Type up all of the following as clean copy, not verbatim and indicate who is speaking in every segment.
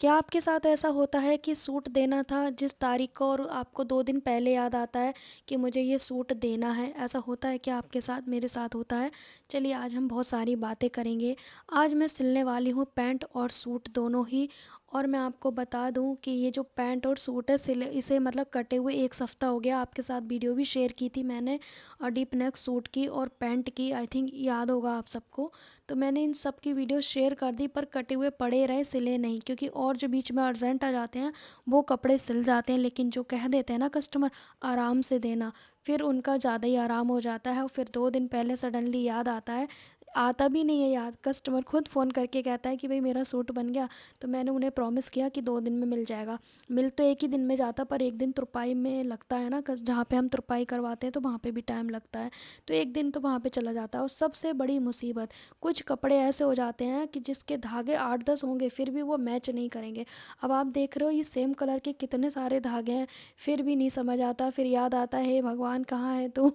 Speaker 1: क्या आपके साथ ऐसा होता है कि सूट देना था जिस तारीख को और आपको 2 दिन पहले याद आता है कि मुझे ये सूट देना है? ऐसा होता है क्या आपके साथ? मेरे साथ होता है। चलिए आज हम बहुत सारी बातें करेंगे। आज मैं सिलने वाली हूँ पैंट और सूट दोनों ही। और मैं आपको बता दूँ कि ये जो पैंट और सूट है सिले इसे मतलब कटे हुए 1 हफ़्ता हो गया। आपके साथ वीडियो भी शेयर की थी मैंने डीप नेक सूट की और पैंट की, आई थिंक याद होगा आप सबको। तो मैंने इन सब की वीडियो शेयर कर दी पर कटे हुए पड़े रहे, सिले नहीं, क्योंकि और जो बीच में अर्जेंट आ जाते हैं वो कपड़े सिल जाते हैं, लेकिन जो कह देते हैं ना कस्टमर आराम से देना, फिर उनका ज़्यादा ही आराम हो जाता है और फिर 2 दिन पहले सडनली याद आता है। आता भी नहीं है याद, कस्टमर खुद फ़ोन करके कहता है कि भाई मेरा सूट बन गया। तो मैंने उन्हें प्रॉमिस किया कि 2 दिन में मिल जाएगा। मिल तो एक ही दिन में जाता पर एक दिन तुरपाई में लगता है ना, जहाँ पे हम तुरपाई करवाते हैं तो वहाँ पे भी टाइम लगता है। तो एक दिन तो वहाँ पे चला जाता है। और सबसे बड़ी मुसीबत, कुछ कपड़े ऐसे हो जाते हैं कि जिसके धागे 8-10 होंगे फिर भी वो मैच नहीं करेंगे। अब आप देख रहे हो ये सेम कलर के कितने सारे धागे हैं, फिर भी नहीं समझ आता। फिर याद आता है हे भगवान कहाँ है तू।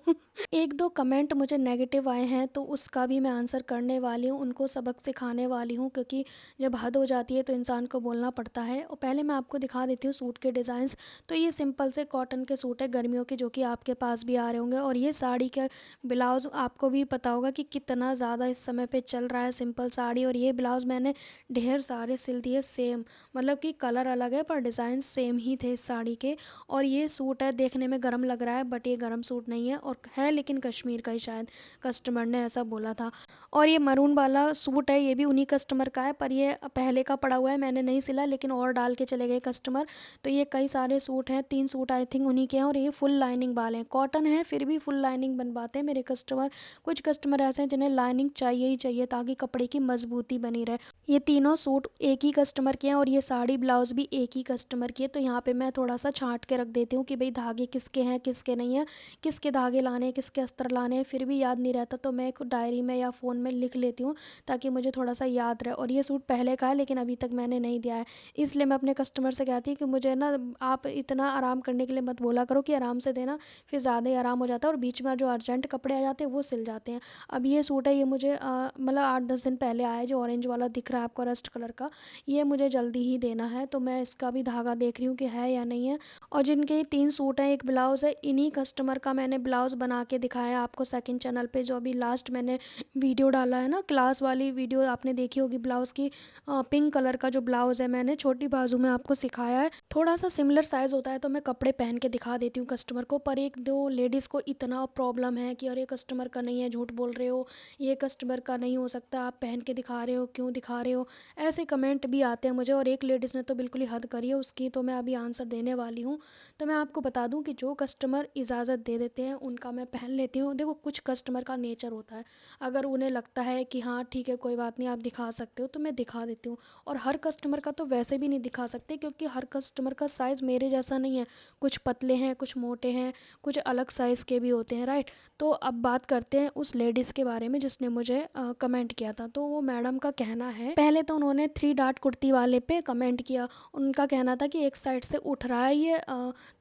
Speaker 1: एक दो कमेंट मुझे नेगेटिव आए हैं तो उसका भी मैं आंसर करने वाली हूँ, उनको सबक सिखाने वाली हूँ, क्योंकि जब हद हो जाती है तो इंसान को बोलना पड़ता है। और पहले मैं आपको दिखा देती हूँ सूट के डिज़ाइंस। तो ये सिंपल से कॉटन के सूट है गर्मियों के, जो कि आपके पास भी आ रहे होंगे। और ये साड़ी के ब्लाउज़ आपको भी पता होगा कि कितना ज़्यादा इस समय पे चल रहा है सिंपल साड़ी। और ये ब्लाउज़ मैंने ढेर सारे सिल दिए सेम, मतलब कि कलर अलग है पर डिज़ाइन सेम ही थे इस साड़ी के। और ये सूट है, देखने में गरम लग रहा है बट ये गरम सूट नहीं है, और है लेकिन कश्मीर का ही, शायद कस्टमर ने ऐसा बोला था। और ये मरून वाला सूट है, ये भी उन्हीं कस्टमर का है पर ये पहले का पड़ा हुआ है, मैंने नहीं सिला लेकिन और डाल के चले गए कस्टमर। तो ये कई सारे सूट हैं, 3 सूट आई थिंक उन्हीं के हैं। और ये फुल लाइनिंग वाले हैं, कॉटन है फिर भी फुल लाइनिंग बनवाते हैं मेरे कस्टमर। कुछ कस्टमर ऐसे हैं जिन्हें लाइनिंग चाहिए ही चाहिए ताकि कपड़े की मजबूती बनी रहे। ये तीनों सूट एक ही कस्टमर के हैं और ये साड़ी ब्लाउज़ भी एक ही कस्टमर की है। तो यहाँ पे मैं थोड़ा सा छांट के रख देती हूँ कि भाई धागे किसके हैं किसके नहीं है, किसके धागे लाने हैं किसके अस्तर लाने हैं। फिर भी याद नहीं रहता तो मैं एक डायरी में या फ़ोन में लिख लेती हूँ ताकि मुझे थोड़ा सा याद रहे। और ये सूट पहले का है लेकिन अभी तक मैंने नहीं दिया है, इसलिए मैं अपने कस्टमर से कहती हूँ कि मुझे ना आप इतना आराम करने के लिए मत बोला करो कि आराम से देना, फिर ज़्यादा ही आराम हो जाता है और बीच में जो अर्जेंट कपड़े आ जाते हैं वो सिल जाते हैं। अब ये सूट है, ये मुझे मतलब 8-10 दिन पहले आया है, जो ऑरेंज वाला दिख रहा है आपको रस्ट कलर का, ये मुझे जल्दी ही देना है। तो मैं इसका भी धागा देख रही हूँ कि है या नहीं है। और जिनके ये 3 सूट हैं, एक ब्लाउज़ है, इन्हीं कस्टमर का मैंने ब्लाउज़ बना के दिखाया आपको सेकंड चैनल पे, जो अभी लास्ट मैंने वीडियो डाला है ना, क्लास वाली वीडियो आपने देखी होगी ब्लाउज़ की। पिंक कलर का जो ब्लाउज़ है मैंने छोटी बाजू में आपको सिखाया है। थोड़ा सा सिमिलर साइज़ होता है तो मैं कपड़े पहन के दिखा देती हूँ कस्टमर को। पर एक दो लेडीज़ को इतना प्रॉब्लम है कि अरे कस्टमर का नहीं है, झूठ बोल रहे हो, ये कस्टमर का नहीं हो सकता, आप पहन के दिखा रहे हो, क्यों दिखा रहे हो, ऐसे कमेंट भी आते हैं मुझे। और एक लेडीज़ ने तो बिल्कुल ही हद करी है उसकी, तो मैं अभी आंसर देने वाली हूँ। तो मैं आपको बता दूँ कि जो कस्टमर इजाज़त दे देते हैं उनका मैं पहन लेती हूँ। देखो कुछ कस्टमर का नेचर होता है, अगर उन्हें लगता है कि हाँ ठीक है कोई बात नहीं आप दिखा सकते हो तो मैं दिखा देती हूँ। और हर कस्टमर का तो वैसे भी नहीं दिखा सकते क्योंकि हर कस्टमर का साइज़ मेरे जैसा नहीं है, कुछ पतले हैं कुछ मोटे हैं, कुछ अलग साइज़ के भी होते हैं, राइट। तो अब बात करते हैं उस लेडीज़ के बारे में जिसने मुझे कमेंट किया था। तो वो मैडम का कहना है, पहले तो उन्होंने 3 डार्ट कुर्ती वाले पे कमेंट किया। उनका कहना था कि एक साइड से उठ रहा है ये,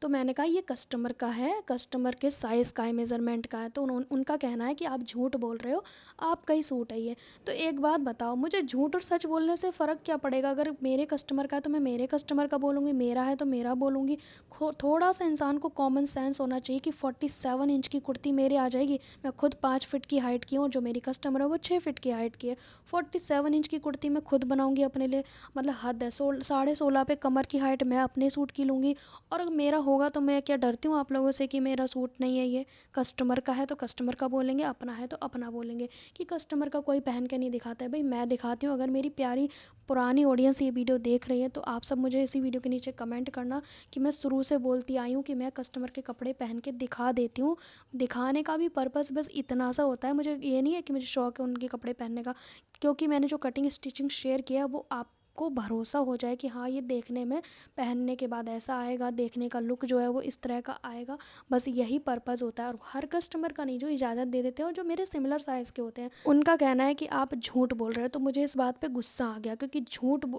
Speaker 1: तो मैंने कहा ये कस्टमर का है, कस्टमर के साइज़ का है, मेज़रमेंट का है। तो उनका कहना है कि आप झूठ बोल रहे हो, आपका ही सूट है ये। तो एक बात बताओ, मुझे झूठ और सच बोलने से फ़र्क क्या पड़ेगा? अगर मेरे कस्टमर का है तो मैं मेरे कस्टमर का बोलूँगी, मेरा है तो मेरा बोलूँगी। थोड़ा सा इंसान को कॉमन सेंस होना चाहिए कि 47 इंच की कुर्ती मेरे आ जाएगी, मैं खुद 5 फीट की हाइट की हूँ, जो मेरी कस्टमर है वो 6 फीट की हाइट की है। 47 इंच की कुर्ती मैं खुद बनाऊँगी अपने लिए, मतलब हद है। 16.5 पे कमर की हाइट मैं अपने सूट की लूँगी। और अगर मेरा होगा तो मैं क्या डरती हूँ आप लोगों से कि मेरा सूट नहीं है ये, कस्टमर का है तो कस्टमर का बोलेंगे, अपना है तो अपना बोलेंगे। कि कस्टमर का कोई पहन के नहीं दिखाता है, भाई मैं दिखाती हूँ। अगर मेरी प्यारी पुरानी ऑडियंस ये वीडियो देख रही है तो आप सब मुझे इसी वीडियो के नीचे कमेंट करना कि मैं शुरू से बोलती आई हूँ कि मैं कस्टमर के कपड़े पहन के दिखा देती हूँ। दिखाने का भी पर्पस बस इतना सा होता है, मुझे ये नहीं है कि मुझे शौक है उनके कपड़े पहनने का, क्योंकि मैंने जो कटिंग स्टिचिंग शेयर किया है वो आपको भरोसा हो जाए कि हाँ ये देखने में, पहनने के बाद ऐसा आएगा, देखने का लुक जो है वो इस तरह का आएगा। बस यही पर्पज़ होता है। और हर कस्टमर का नहीं, जो इजाज़त दे देते हैं और जो मेरे सिमिलर साइज़ के होते हैं उनका कहना है कि आप झूठ बोल रहे हो। तो मुझे इस बात पे गुस्सा आ गया क्योंकि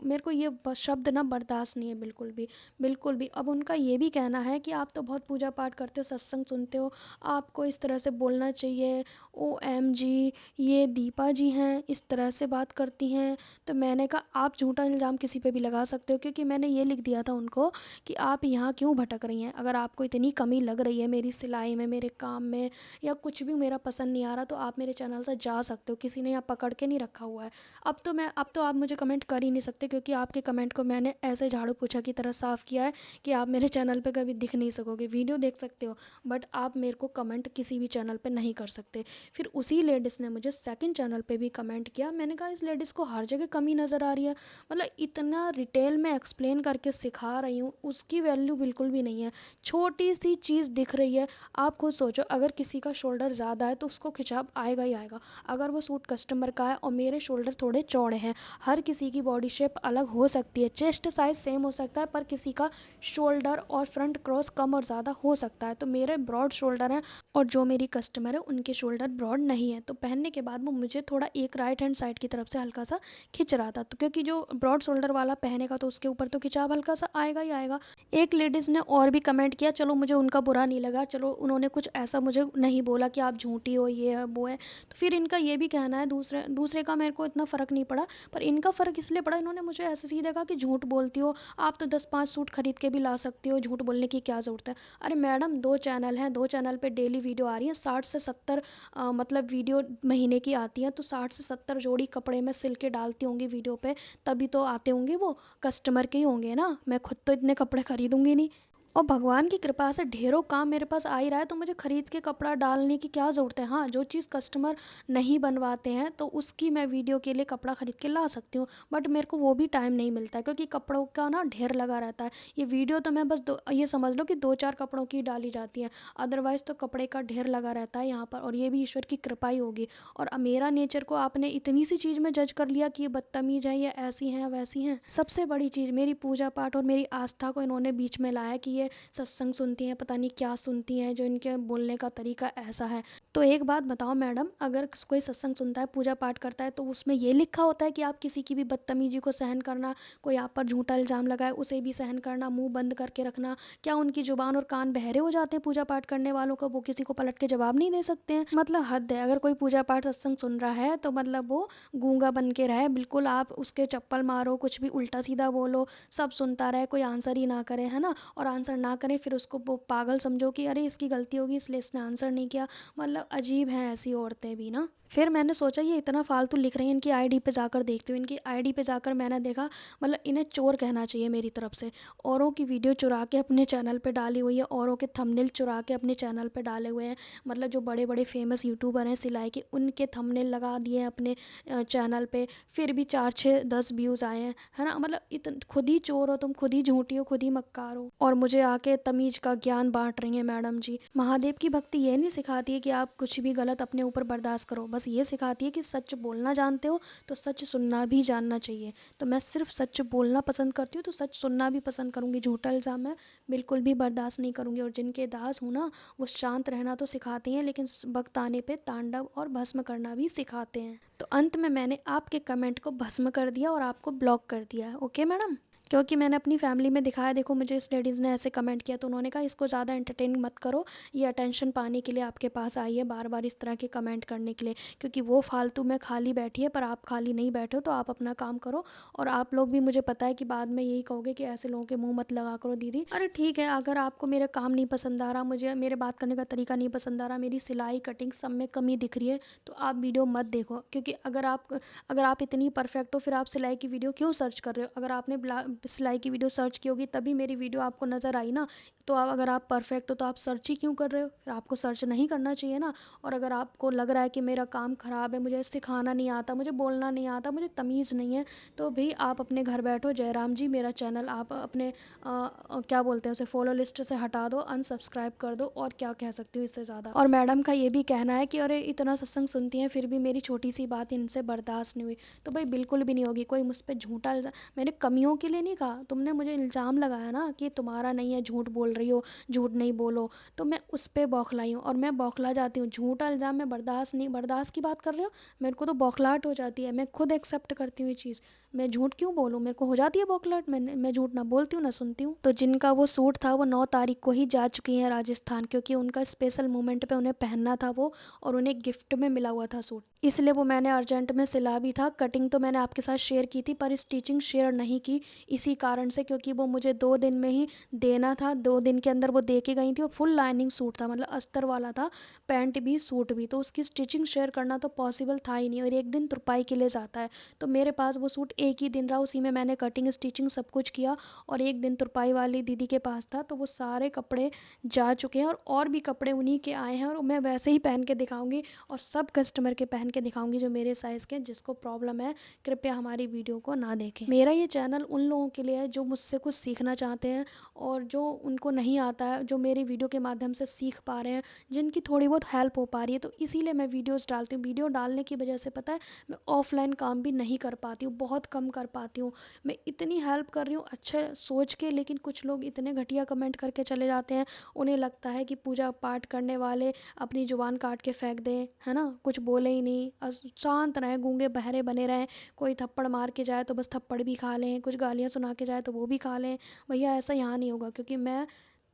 Speaker 1: मेरे को ये शब्द ना बर्दाश्त नहीं है बिल्कुल भी, बिल्कुल भी। अब उनका ये भी कहना है कि आप तो बहुत पूजा पाठ करते हो, सत्संग सुनते हो, आपको इस तरह से बोलना चाहिए, OMG ये दीपा जी हैं इस तरह से बात करती हैं। तो मैंने कहा आप झूठा इल्ज़ाम किसी पे भी लगा सकते हो, क्योंकि मैंने ये लिख दिया था उनको कि आप यहाँ क्यों भटक रही हैं। अगर आपको इतनी कमी लग रही है मेरी सिलाई में, मेरे काम में, या कुछ भी मेरा पसंद नहीं आ रहा, तो आप मेरे चैनल से जा सकते हो, किसी ने यहाँ पकड़ के नहीं रखा हुआ है। अब तो आप मुझे कमेंट कर ही नहीं सकते, क्योंकि आपके कमेंट को मैंने ऐसे झाड़ू पोछा की तरह साफ़ किया है कि आप मेरे चैनल पे कभी दिख नहीं सकोगे। वीडियो देख सकते हो बट आप मेरे को कमेंट किसी भी चैनल पे नहीं कर सकते। फिर उसी लेडीज़ ने मुझे सेकंड चैनल पे भी कमेंट किया। मैंने कहा इस लेडीज़ को हर जगह कमी नज़र आ रही है, मतलब इतना डिटेल में एक्सप्लेन करके सिखा रही हूँ, उसकी वैल्यू बिल्कुल भी नहीं है। छोटी सी चीज़ दिख रही है, आप खुद सोचो, अगर किसी का शोल्डर ज़्यादा है तो उसको खिंचाव आएगा ही आएगा। अगर वो सूट कस्टमर का है और मेरे शोल्डर थोड़े चौड़े हैं, हर किसी की बॉडी शेप अलग हो सकती है, चेस्ट साइज़ सेम हो सकता है, पर किसी का शोल्डर और फ्रंट क्रॉस कम और ज़्यादा हो सकता है। तो मेरे ब्रॉड शोल्डर हैं और जो मेरी कस्टमर है उनके शोल्डर ब्रॉड नहीं है, तो पहनने के बाद वो मुझे थोड़ा एक राइट हैंड साइड की तरफ से हल्का सा खिंच रहा था। तो क्योंकि जो ब्रॉड शोल्डर वाला पहनेगा तो उसके ऊपर तो खिंचाव हल्का सा आएगा ही आएगा। एक लेडीज़ ने और भी कमेंट किया, चलो मुझे उनका बुरा नहीं लगा, चलो उन्होंने कुछ ऐसा मुझे नहीं बोला कि आप झूठी हो, ये है वो है। तो फिर इनका ये भी कहना है, दूसरे दूसरे का मेरे को इतना फ़र्क नहीं पड़ा, पर इनका फ़र्क इसलिए पड़ा, इन्होंने मुझे ऐसे सीधे कहा कि झूठ बोलती हो, आप तो 10-5 सूट खरीद के भी ला सकती हो, झूठ बोलने की क्या ज़रूरत है। अरे मैडम, 2 चैनल हैं, 2 चैनल पे डेली वीडियो आ रही है, 60 से 70 मतलब वीडियो महीने की आती हैं, तो 60 से 70 जोड़ी कपड़े मैं सिल के डालती होंगी वीडियो पे, तभी तो आते होंगे, वो कस्टमर के ही होंगे ना, मैं खुद तो इतने कपड़े खरीदूंगी नहीं। और भगवान की कृपा से ढेरों काम मेरे पास आ ही रहा है, तो मुझे ख़रीद के कपड़ा डालने की क्या ज़रूरत है। हाँ, जो चीज़ कस्टमर नहीं बनवाते हैं तो उसकी मैं वीडियो के लिए कपड़ा ख़रीद के ला सकती हूँ, बट मेरे को वो भी टाइम नहीं मिलता है, क्योंकि कपड़ों का ना ढेर लगा रहता है। ये वीडियो तो मैं बस ये समझ लो कि 2-4 कपड़ों की डाली जाती है, अदरवाइज़ तो कपड़े का ढेर लगा रहता है यहाँ पर, और ये भी ईश्वर की कृपा ही होगी। और मेरा नेचर को आपने इतनी सी चीज़ में जज कर लिया कि ये बदतमीज़ है, ये ऐसी हैं वैसी हैं। सबसे बड़ी चीज़, मेरी पूजा पाठ और मेरी आस्था को इन्होंने बीच में लाया कि ये सत्संग सुनती हैं, पता नहीं क्या सुनती हैं, जो इनके बोलने का तरीका ऐसा है। तो एक बात बताओ मैडम, अगर कोई सत्संग सुनता है, पूजा पाठ करता है, तो उसमें ये लिखा होता है कि आप किसी की भी बदतमीजी को सहन करना, कोई आप पर झूठा इल्ज़ाम लगाए उसे भी सहन करना, मुंह बंद करके रखना? क्या उनकी जुबान और कान बहरे हो जाते हैं पूजा पाठ करने वालों को, वो किसी को पलट के जवाब नहीं दे सकते हैं? मतलब हद है, अगर कोई पूजा पाठ सत्संग सुन रहा है तो मतलब वो गूंगा बन के रहे बिल्कुल, आप उसके चप्पल मारो, कुछ भी उल्टा सीधा बोलो, सब सुनता रहे, कोई आंसर ही ना करे, है ना। और आंसर ना करें फिर उसको वो पागल समझो कि अरे इसकी गलती होगी इसलिए इसने आंसर नहीं किया। मतलब अजीब हैं ऐसी औरतें भी ना। फिर मैंने सोचा ये इतना फालतू लिख रही हैं, इनकी आईडी पे जाकर देखती हूँ। इनकी आईडी पे जाकर मैंने देखा, मतलब इन्हें चोर कहना चाहिए मेरी तरफ से। औरों की वीडियो चुरा के अपने चैनल पे डाली हुई है, औरों के थंबनेल चुरा के अपने चैनल पे डाले हुए हैं। मतलब जो बड़े बड़े फेमस यूट्यूबर हैं सिलाई के, उनके थंबनेल लगा दिए हैं अपने चैनल पे, फिर भी 4-6-10 व्यूज़ आए हैं, है ना। मतलब खुद ही चोर हो तुम, खुद ही झूठी हो, खुद ही मक्कार हो, और मुझे आके तमीज़ का ज्ञान बांट रही हैं मैडम जी। महादेव की भक्ति ये नहीं सिखाती है कि आप कुछ भी गलत अपने ऊपर बर्दाश्त करो, बस ये सिखाती है कि सच बोलना जानते हो तो सच सुनना भी जानना चाहिए। तो मैं सिर्फ सच बोलना पसंद करती हूँ, तो सच सुनना भी पसंद करूँगी। झूठा इल्ज़ाम मैं बिल्कुल भी बर्दाश्त नहीं करूँगी। और जिनके दास हूँ ना, वो शांत रहना तो सिखाती हैं, लेकिन वक्त आने पे तांडव और भस्म करना भी सिखाते हैं। तो अंत में मैंने आपके कमेंट को भस्म कर दिया और आपको ब्लॉक कर दिया है, ओके मैडम। क्योंकि मैंने अपनी फैमिली में दिखाया, देखो मुझे इस लेडीज़ ने ऐसे कमेंट किया, तो उन्होंने कहा इसको ज़्यादा एंटरटेन मत करो, ये अटेंशन पाने के लिए आपके पास आई है, बार बार इस तरह के कमेंट करने के लिए, क्योंकि वो फालतू में खाली बैठी है, पर आप खाली नहीं बैठे हो, तो आप अपना काम करो। और आप लोग भी, मुझे पता है कि बाद में यही कहोगे कि ऐसे लोगों के मुंह मत लगा करो दीदी। अरे ठीक है, अगर आपको मेरे काम नहीं पसंद आ रहा, मुझे मेरे बात करने का तरीका नहीं पसंद आ रहा, मेरी सिलाई कटिंग सब में कमी दिख रही है, तो आप वीडियो मत देखो। क्योंकि अगर आप इतनी परफेक्ट हो, फिर आप सिलाई की वीडियो क्यों सर्च कर रहे हो? अगर आपने सिलाई की वीडियो सर्च की होगी तभी मेरी वीडियो आपको नज़र आई ना। तो अगर आप परफेक्ट हो तो आप सर्च ही क्यों कर रहे हो? फिर आपको सर्च नहीं करना चाहिए ना। और अगर आपको लग रहा है कि मेरा काम ख़राब है, मुझे सिखाना नहीं आता, मुझे बोलना नहीं आता, मुझे तमीज़ नहीं है, तो भी आप अपने घर बैठो, जयराम जी मेरा चैनल आप अपने क्या बोलते हैं उसे, फॉलो लिस्ट से हटा दो, अनसब्सक्राइब कर दो, और क्या कह सकती हूँ इससे ज़्यादा। और मैडम का ये भी कहना है कि अरे इतना सत्संग सुनती हैं फिर भी मेरी छोटी सी बात इनसे बर्दाश्त नहीं हुई, तो भाई बिल्कुल भी नहीं होगी। कोई मुझ पर झूठा मैंने कमियों के लिए नहीं कहा, तुमने मुझे इल्ज़ाम लगाया ना कि तुम्हारा नहीं है, झूठ बोल रही हो, झूठ नहीं बोलो, तो मैं उस पर बौखलाई हूँ, और मैं बौखला जाती हूँ। झूठा इल्ज़ाम मैं बर्दाश्त नहीं, बर्दाश्त की बात कर रहे हो, मेरे को तो बौखलाहट हो जाती है, मैं खुद एक्सेप्ट करती हूँ ये चीज़। मैं झूठ क्यों बोलूँ, मेरे को हो जाती है बौखलाहट, मैं झूठ ना बोलती हूँ ना सुनती हूँ। तो जिनका वो सूट था वो 9 तारीख को ही जा चुकी हैं राजस्थान, क्योंकि उनका स्पेशल मोमेंट पे उन्हें पहनना था वो, और उन्हें गिफ्ट में मिला हुआ था सूट, इसलिए वो मैंने अर्जेंट में सिला भी था। कटिंग तो मैंने आपके साथ शेयर की थी पर स्टिचिंग शेयर नहीं की, इसी कारण से, क्योंकि वो मुझे 2 दिन में ही देना था, 2 दिन के अंदर वो दे के गई थी, और फुल लाइनिंग सूट था, मतलब अस्तर वाला था, पैंट भी सूट भी, तो उसकी स्टिचिंग शेयर करना तो पॉसिबल था ही नहीं, और एक दिन तुरपाई के लिए जाता है, तो मेरे पास वो सूट एक ही दिन रहा, उसी में मैंने कटिंग स्टिचिंग सब कुछ किया, और एक दिन तुरपाई वाली दीदी के पास था, तो वो सारे कपड़े जा चुके हैं, और भी कपड़े उन्हीं के आए हैं, और मैं वैसे ही पहन के दिखाऊंगी, और सब कस्टमर के पहन के दिखाऊंगी जो मेरे साइज़ के हैं। जिसको प्रॉब्लम है कृपया हमारी वीडियो को ना देखें। मेरा ये चैनल उन लोगों के लिए है जो मुझसे कुछ सीखना चाहते हैं, और जो उनको नहीं आता है, जो मेरी वीडियो के माध्यम से सीख पा रहे हैं, जिनकी थोड़ी बहुत हेल्प हो पा रही है, तो इसीलिए मैं वीडियोस डालती हूँ। वीडियो डालने की वजह से पता है मैं ऑफलाइन काम भी नहीं कर पाती हूँ, बहुत कम कर पाती हूँ। मैं इतनी हेल्प कर रही हूँ अच्छे सोच के, लेकिन कुछ लोग इतने घटिया कमेंट करके चले जाते हैं, उन्हें लगता है कि पूजा पाठ करने वाले अपनी ज़ुबान काट के फेंक दें, है ना, कुछ बोले ही नहीं, शांत रहें, गूंगे बहरे बने रहें, कोई थप्पड़ मार के जाए तो बस थप्पड़ भी खा लें, कुछ गालियाँ सुना के जाए तो वो भी खा लें। भैया ऐसा यहाँ नहीं होगा, क्योंकि मैं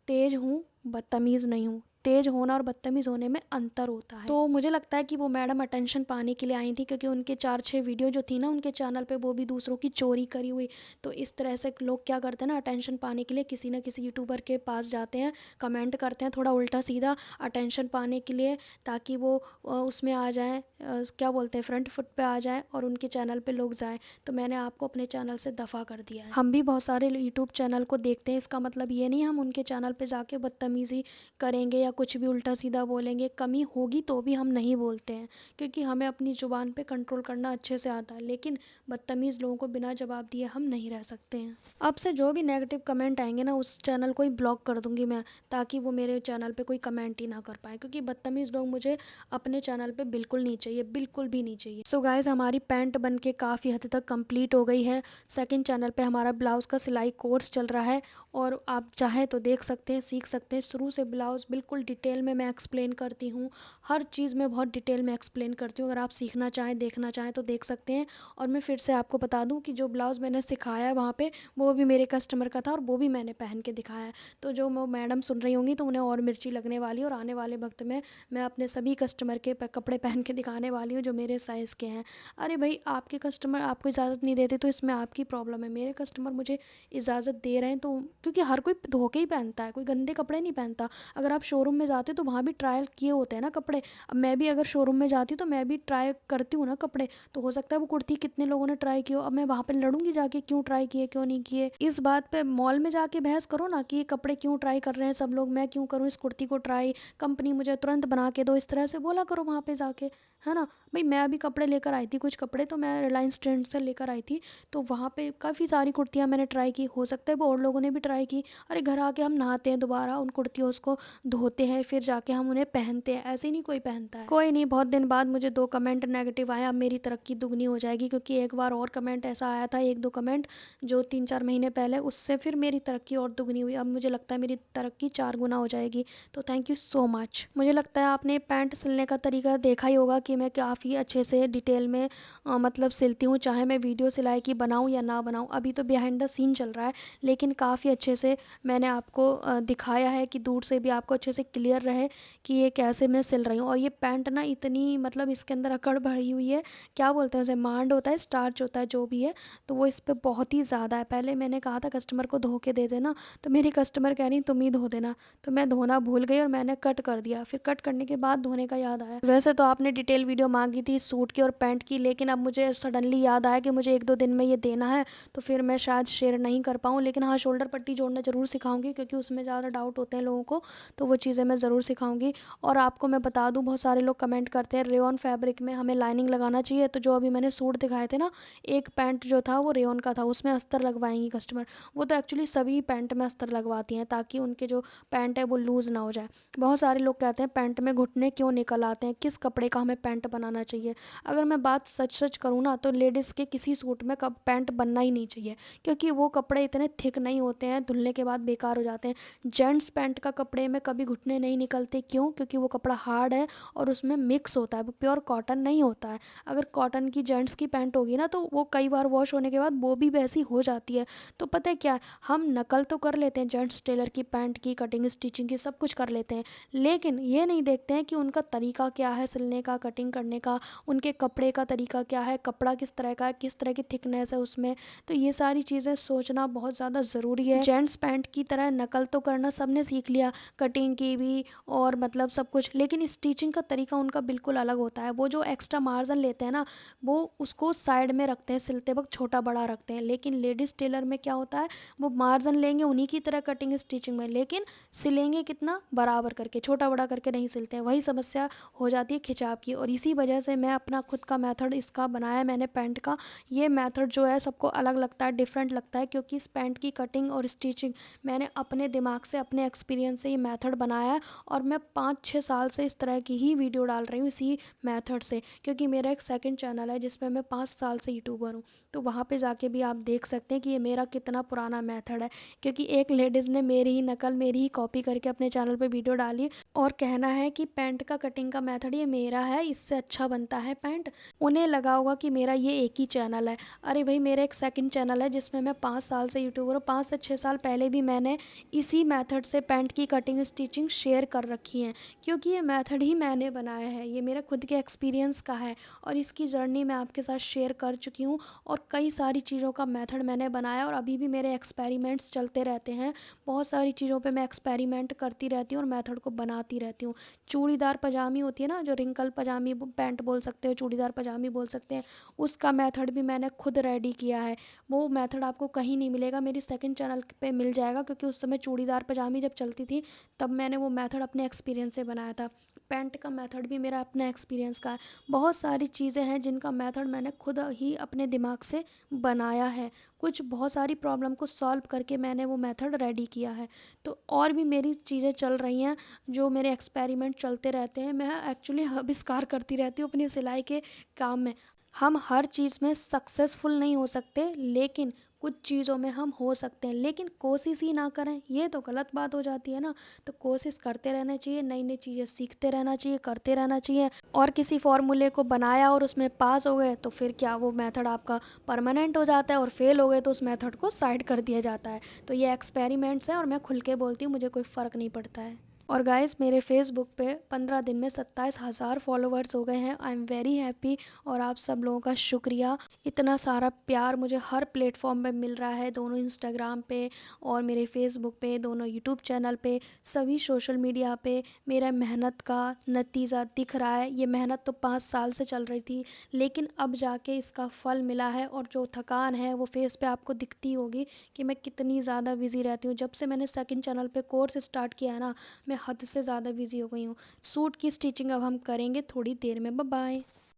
Speaker 1: तेज़ हूँ, बदतमीज़ नहीं हूँ। तेज़ होना और बदतमीज़ होने में अंतर होता है। तो मुझे लगता है कि वो मैडम अटेंशन पाने के लिए आई थी, क्योंकि उनके 4-6 वीडियो जो थी ना उनके चैनल पे, वो भी दूसरों की चोरी करी हुई। तो इस तरह से लोग क्या करते हैं ना, अटेंशन पाने के लिए किसी न किसी यूट्यूबर के पास जाते हैं, कमेंट करते हैं थोड़ा उल्टा सीधा अटेंशन पाने के लिए, ताकि वो उसमें आ जाएँ, क्या बोलते हैं, फ्रंट फुट पे आ जाएँ और उनके चैनल पे लोग जाएँ। तो मैंने आपको अपने चैनल से दफ़ा कर दिया है। हम भी बहुत सारे यूट्यूब चैनल को देखते हैं, इसका मतलब ये नहीं हम उनके चैनल पे जाके बदतमीज़ी करेंगे या कुछ भी उल्टा सीधा बोलेंगे। कमी होगी तो भी हम नहीं बोलते हैं, क्योंकि हमें अपनी ज़ुबान पे कंट्रोल करना अच्छे से आता है, लेकिन बदतमीज़ लोगों को बिना जवाब दिए हम नहीं रह सकते हैं। अब से जो भी नेगेटिव कमेंट आएंगे ना, उस चैनल को ही ब्लॉक कर दूंगी मैं, ताकि वो मेरे चैनल पे कोई कमेंट ही ना कर पाए, क्योंकि बदतमीज़ लोग मुझे अपने चैनल पे बिल्कुल नहीं चाहिए, बिल्कुल भी नहीं चाहिए। सो गाइज़, हमारी पैंट बन के काफ़ी हद तक कंप्लीट हो गई है। सेकंड चैनल पे हमारा ब्लाउज़ का सिलाई कोर्स चल रहा है, और आप चाहें तो देख सकते हैं, सीख सकते हैं। शुरू से ब्लाउज़ बिल्कुल डिटेल में मैं एक्सप्लेन करती हूँ, हर चीज़ में बहुत डिटेल में एक्सप्लेन करती हूँ। अगर आप सीखना चाहें, देखना चाहें तो देख सकते हैं। और मैं फिर से आपको बता दूँ कि जो ब्लाउज़ मैंने सिखाया है वहाँ पे, वो भी मेरे कस्टमर का था, और वो भी मैंने पहन के दिखाया है। तो जो वो मैडम सुन रही होंगी तो उन्हें और मिर्ची लगने वाली है, और आने वाले वक्त में मैं अपने सभी कस्टमर के कपड़े पहन के दिखाने वाली हूँ जो मेरे साइज़ के हैं। अरे भाई, आपके कस्टमर आपको इजाज़त नहीं देते तो इसमें आपकी प्रॉब्लम है। मेरे कस्टमर मुझे इजाज़त दे रहे हैं, तो क्योंकि हर कोई धो के ही पहनता है, कोई गंदे कपड़े नहीं पहनता। अगर आप शोरूम में जाते हो तो वहाँ भी ट्रायल किए होते हैं ना कपड़े। अब मैं भी अगर शोरूम में जाती हूँ तो मैं भी ट्राई करती हूँ ना कपड़े, तो हो सकता है वो कुर्ती कितने लोगों ने ट्राई की हो, अब मैं वहाँ पे लड़ूंगी जाके क्यों ट्राई किए क्यों नहीं किए। इस बात पे मॉल में जाके बहस करो ना कि ये कपड़े क्यों ट्राई कर रहे हैं सब लोग, मैं क्यों करूँ इस कुर्ती को ट्राई, कंपनी मुझे तुरंत बना के दो, इस तरह से बोला करो वहाँ पे जाके, है ना। भाई, मैं अभी कपड़े लेकर आई थी, कुछ कपड़े तो मैं रिलायंस ट्रेंड से लेकर आई थी, तो वहाँ पे काफ़ी सारी कुर्तियाँ मैंने ट्राई की, हो सकता है वो और लोगों ने भी ट्राई की। अरे, घर आके हम नहाते हैं, दोबारा उन कुर्तियों को धोते हैं, फिर जाके हम उन्हें पहनते हैं, ऐसे ही नहीं कोई पहनता है। कोई नहीं, बहुत दिन बाद मुझे 2 कमेंट नेगेटिव आए, अब मेरी तरक्की दुगनी हो जाएगी, क्योंकि एक बार और कमेंट ऐसा आया था, 1-2 कमेंट जो 3-4 महीने पहले, उससे फिर मेरी तरक्की और दुगनी हुई। अब मुझे लगता है मेरी तरक्की 4 गुना हो जाएगी। तो थैंक यू सो मच। मुझे लगता है आपने पैंट सिलने का तरीका देखा ही होगा कि मैं काफ़ी अच्छे से डिटेल में मतलब सिलती हूँ, चाहे मैं वीडियो सिलाई की बनाऊँ या ना बनाऊँ। अभी तो बिहाइंड द सीन चल रहा है, लेकिन काफ़ी अच्छे से मैंने आपको दिखाया है कि दूर से भी आपको अच्छे से क्लियर रहे कि ये कैसे मैं सिल रही हूँ। और ये पैंट ना इतनी, मतलब इसके अंदर अकड़ भरी हुई है, क्या बोलते हैं उसे, मांड होता है, स्टार्च होता है, जो भी है, तो वो इस पे बहुत ही ज़्यादा है। पहले मैंने कहा था कस्टमर को धो के दे देना, तो मेरी कस्टमर कह रही तुम ही धो देना, तो मैं धोना भूल गई और मैंने कट कर दिया। फिर कट करने के बाद धोने का याद आया। वैसे तो आपने डिटेल वीडियो मांगी थी सूट की और पैंट की, लेकिन अब मुझे सडनली याद आया कि मुझे 1-2 दिन में ये देना है, तो फिर मैं शायद शेयर नहीं कर पाऊँ। लेकिन हाँ, शोल्डर पट्टी जोड़ना ज़रूर सिखाऊंगी, क्योंकि उसमें ज़्यादा डाउट होते हैं लोगों को, तो वो चीज़ें मैं ज़रूर सिखाऊंगी। और आपको मैं बता दूँ, बहुत सारे लोग कमेंट करते हैं रेयॉन फैब्रिक में हमें लाइनिंग लगाना चाहिए, तो जो अभी मैंने सूट दिखाए थे ना, एक पैंट जो था वो रेयॉन का था, उसमें अस्तर लगवाएंगी कस्टमर। वो तो एक्चुअली सभी पैंट में अस्तर लगवाती हैं, ताकि उनके जो पैंट है वो लूज़ ना हो जाए। बहुत सारे लोग कहते हैं पैंट में घुटने क्यों निकल आते हैं, किस कपड़े का हमें पैंट बनाना होना चाहिए। अगर मैं बात सच-सच करूँ ना, तो लेडीज़ के किसी सूट में कब पैंट बनना ही नहीं चाहिए, क्योंकि वो कपड़े इतने थिक नहीं होते हैं, धुलने के बाद बेकार हो जाते हैं। जेंट्स पैंट का कपड़े में कभी घुटने नहीं निकलते, क्यों? क्योंकि वो कपड़ा हार्ड है और उसमें मिक्स होता है, वो प्योर कॉटन नहीं होता है। अगर कॉटन की जेंट्स की पैंट होगी ना, तो वो कई बार वॉश होने के बाद वो भी वैसी हो जाती है। तो पता है क्या, हम नकल तो कर लेते हैं जेंट्स टेलर की पैंट की, कटिंग स्टिचिंग की, सब कुछ कर लेते हैं, लेकिन ये नहीं देखते हैं कि उनका तरीका क्या है सिलने का, कटिंग करने का, उनके कपड़े का तरीका क्या है, कपड़ा किस तरह का है, किस तरह की थिकनेस है उसमें। तो ये सारी चीज़ें सोचना बहुत ज़्यादा ज़रूरी है। जेंट्स पैंट की तरह नकल तो करना सबने सीख लिया, कटिंग की भी और मतलब सब कुछ, लेकिन स्टिचिंग का तरीका उनका बिल्कुल अलग होता है। वो जो एक्स्ट्रा मार्जिन लेते हैं ना, वो उसको साइड में रखते हैं, सिलते वक्त छोटा बड़ा रखते हैं। लेकिन लेडीज़ टेलर में क्या होता है, वो मार्जिन लेंगे उन्हीं की तरह कटिंग स्टिचिंग में, लेकिन सिलेंगे कितना बराबर करके, छोटा बड़ा करके नहीं सिलते हैं। वही समस्या हो जाती है खिंचाव की, और इसी वजह से मैं अपना खुद का मेथड इसका बनाया मैंने पैंट का। ये मेथड जो है सबको अलग लगता है, डिफरेंट लगता है, क्योंकि इस पैंट की कटिंग और स्टिचिंग मैंने अपने दिमाग से, अपने एक्सपीरियंस से ये मेथड बनाया है। और मैं 5-6 साल से इस तरह की ही वीडियो डाल रही हूँ इसी मेथड से, क्योंकि मेरा एक सेकंड चैनल है जिसमें मैं 5 साल से यूट्यूबर हूँ। तो वहाँ पे जाके भी आप देख सकते हैं कि ये मेरा कितना पुराना मेथड है, क्योंकि एक लेडीज़ ने मेरी ही नकल, मेरी ही कॉपी करके अपने चैनल पे वीडियो डाली और कहना है कि पैंट का कटिंग का मेथड ये मेरा है, इससे अच्छा बनता है पैंट। उन्हें लगा होगा कि मेरा ये एक ही चैनल है। अरे भाई, मेरा एक सेकंड चैनल है जिसमें मैं 5 साल से यूट्यूबर हूँ। 5 से 6 साल पहले भी मैंने इसी मेथड से पैंट की कटिंग स्टिचिंग शेयर कर रखी है, क्योंकि ये मेथड ही मैंने बनाया है, ये मेरा खुद के एक्सपीरियंस का है और इसकी जर्नी मैं आपके साथ शेयर कर चुकी हूँ। और कई सारी चीज़ों का मेथड मैंने बनाया और अभी भी मेरे एक्सपेरिमेंट्स चलते रहते हैं। बहुत सारी चीज़ों पे मैं एक्सपेरिमेंट करती रहती हूँ और मेथड को बनाती रहती हूँ। चूड़ीदार पजामी होती है ना, जो रिंकल पजामी पैंट बोल सकते हो, चूड़ीदार पजामी बोल सकते हैं, उसका मेथड भी मैंने खुद रेडी किया है। वो मेथड आपको कहीं नहीं मिलेगा, मेरी सेकंड चैनल पे मिल जाएगा, क्योंकि उस समय चूड़ीदार पजामी जब चलती थी तब मैंने वो मेथड अपने एक्सपीरियंस से बनाया था। पैंट का मेथड भी मेरा अपना एक्सपीरियंस का है। बहुत सारी चीज़ें हैं जिनका मेथड मैंने खुद ही अपने दिमाग से बनाया है। कुछ बहुत सारी प्रॉब्लम को सॉल्व करके मैंने वो मेथड रेडी किया है। तो और भी मेरी चीज़ें चल रही हैं, जो मेरे एक्सपेरिमेंट चलते रहते हैं। मैं एक्चुअली आविष्कार करती रहती हूँ अपनी सिलाई के काम में। हम हर चीज़ में सक्सेसफुल नहीं हो सकते, लेकिन कुछ चीज़ों में हम हो सकते हैं, लेकिन कोशिश ही ना करें ये तो गलत बात हो जाती है ना। तो कोशिश करते रहना चाहिए, नई नई चीज़ें सीखते रहना चाहिए, करते रहना चाहिए। और किसी फॉर्मूले को बनाया और उसमें पास हो गए तो फिर क्या, वो मेथड आपका परमानेंट हो जाता है, और फेल हो गए तो उस मेथड को साइड कर दिया जाता है। तो ये एक्सपेरिमेंट्स हैं और मैं खुल के बोलती हूँ, मुझे कोई फ़र्क नहीं पड़ता है। और गाइस, मेरे फेसबुक पे 15 दिन में 27,000 फॉलोवर्स हो गए हैं। I am very happy. और आप सब लोगों का शुक्रिया, इतना सारा प्यार मुझे हर प्लेटफॉर्म पे मिल रहा है, दोनों इंस्टाग्राम पे और मेरे फेसबुक पे, दोनों यूट्यूब चैनल पे, सभी सोशल मीडिया पे। मेरा मेहनत का नतीजा दिख रहा है। ये मेहनत तो 5 साल से चल रही थी, लेकिन अब जाके इसका फल मिला है। और जो थकान है वो फेस पे आपको दिखती होगी कि मैं कितनी ज़्यादा बिजी रहती हूँ। जब से मैंने सेकंड चैनल पे कोर्स स्टार्ट किया है ना, मैं हद से ज़्यादा बिजी हो गई हूँ। सूट की स्टिचिंग अब हम करेंगे थोड़ी देर में। Bye bye.